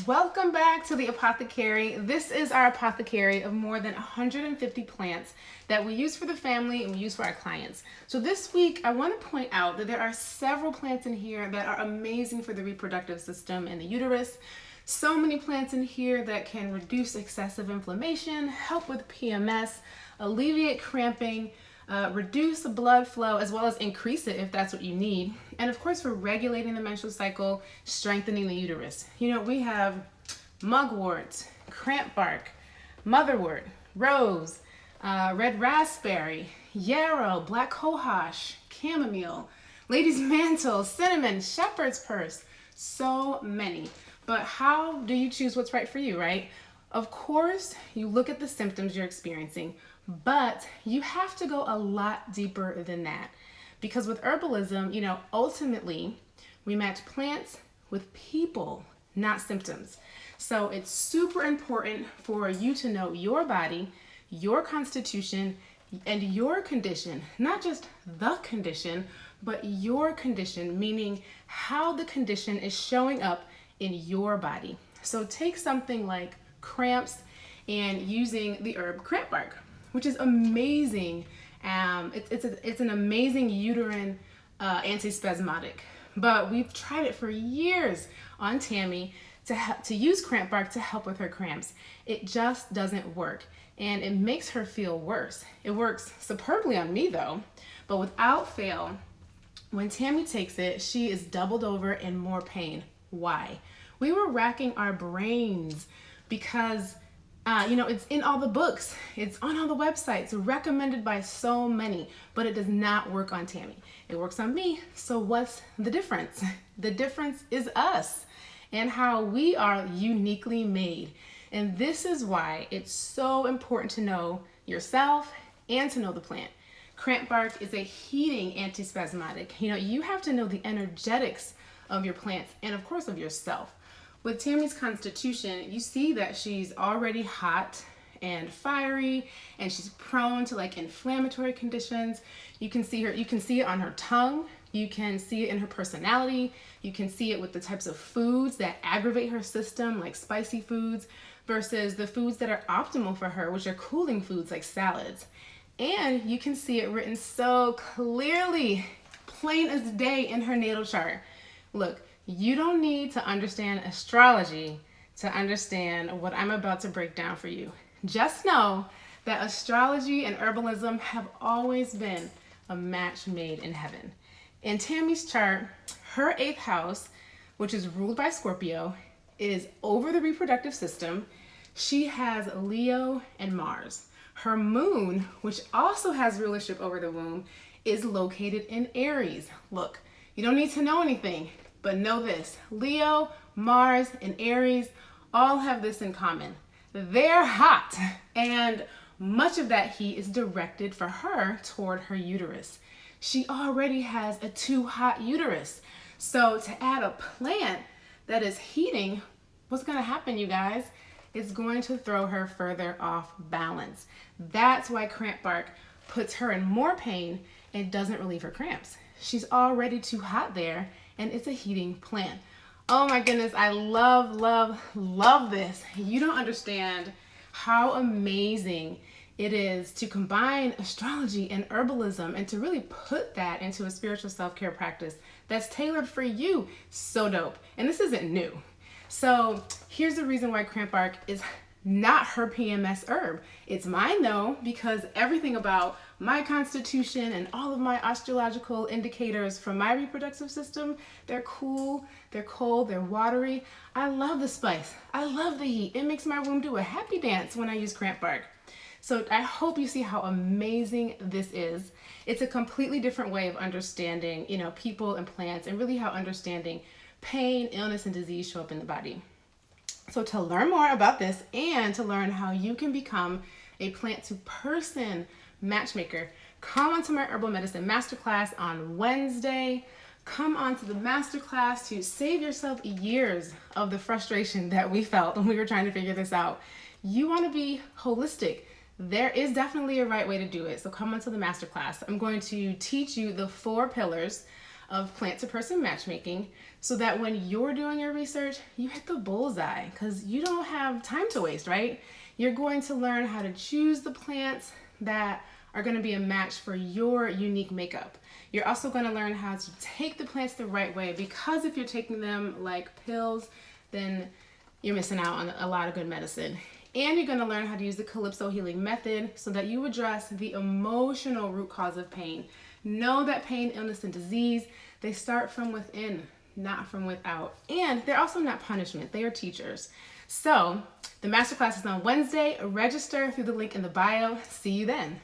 Welcome back to the Apothecary. This is our apothecary of more than 150 plants that we use for the family and we use for our clients. So this week, I want to point out that there are several plants in here that are amazing for the reproductive system and the uterus. So many plants in here that can reduce excessive inflammation, help with PMS, alleviate cramping, reduce the blood flow, as well as increase it if that's what you need. And of course, for regulating the menstrual cycle, strengthening the uterus. We have mugwort, cramp bark, motherwort, rose, red raspberry, yarrow, black cohosh, chamomile, lady's mantle, cinnamon, shepherd's purse. So many. But how do you choose what's right for you, right? Of course, you look at the symptoms you're experiencing, but you have to go a lot deeper than that. Because with herbalism, ultimately, we match plants with people, not symptoms. So it's super important for you to know your body, your constitution, and your condition. Not just the condition, but your condition, meaning how the condition is showing up in your body. So take something like cramps and using the herb cramp bark, which is amazing. It's an amazing uterine antispasmodic. But we've tried it for years on Tammy to use cramp bark to help with her cramps. It just doesn't work, and it makes her feel worse. It works superbly on me though, but without fail, when Tammy takes it, she is doubled over in more pain. Why? We were racking our brains because it's in all the books, it's on all the websites, recommended by so many, but it does not work on Tammy. It works on me. So what's the difference? The difference is us and how we are uniquely made. And this is why it's so important to know yourself and to know the plant. Cramp bark is a heating antispasmodic. You have to know the energetics of your plants and of course of yourself. With Tammy's constitution, you see that she's already hot and fiery, and she's prone to inflammatory conditions. You can see it on her tongue. You can see it in her personality. You can see it with the types of foods that aggravate her system, like spicy foods, versus the foods that are optimal for her, which are cooling foods like salads. And you can see it written so clearly, plain as day in her natal chart. Look, you don't need to understand astrology to understand what I'm about to break down for you. Just know that astrology and herbalism have always been a match made in heaven. In Tammy's chart, her 8th house, which is ruled by Scorpio, is over the reproductive system. She has Leo and Mars. Her moon, which also has rulership over the womb, is located in Aries. Look, you don't need to know anything. But know this, Leo, Mars, and Aries all have this in common. They're hot, and much of that heat is directed for her toward her uterus. She already has a too hot uterus. So to add a plant that is heating, what's gonna happen, you guys? It's going to throw her further off balance. That's why cramp bark puts her in more pain and doesn't relieve her cramps. She's already too hot there, and it's a heating plant. Oh my goodness, I love, love, love this. You don't understand how amazing it is to combine astrology and herbalism and to really put that into a spiritual self-care practice that's tailored for you. So dope. And this isn't new. So here's the reason why cramp bark is not her PMS herb. It's mine though, because everything about my constitution and all of my astrological indicators from my reproductive system, they're cool, they're cold, they're watery. I love the spice. I love the heat. It makes my womb do a happy dance when I use cramp bark. So I hope you see how amazing this is. It's a completely different way of understanding, people and plants, and really how understanding pain, illness, and disease show up in the body. So to learn more about this and to learn how you can become a plant to person matchmaker, come onto my herbal medicine masterclass on Wednesday. Come onto the masterclass to save yourself years of the frustration that we felt when we were trying to figure this out. You want to be holistic. There is definitely a right way to do it. So come onto the masterclass. I'm going to teach you the 4 pillars of plant-to-person matchmaking so that when you're doing your research, you hit the bullseye because you don't have time to waste, right? You're going to learn how to choose the plants that are going to be a match for your unique makeup. You're also going to learn how to take the plants the right way, because if you're taking them like pills, then you're missing out on a lot of good medicine. And you're going to learn how to use the Calypso healing method so that you address the emotional root cause of pain. Know that pain, illness, and disease, they start from within, not from without. And they're also not punishment, they are teachers. So the masterclass is on Wednesday. Register through the link in the bio. See you then.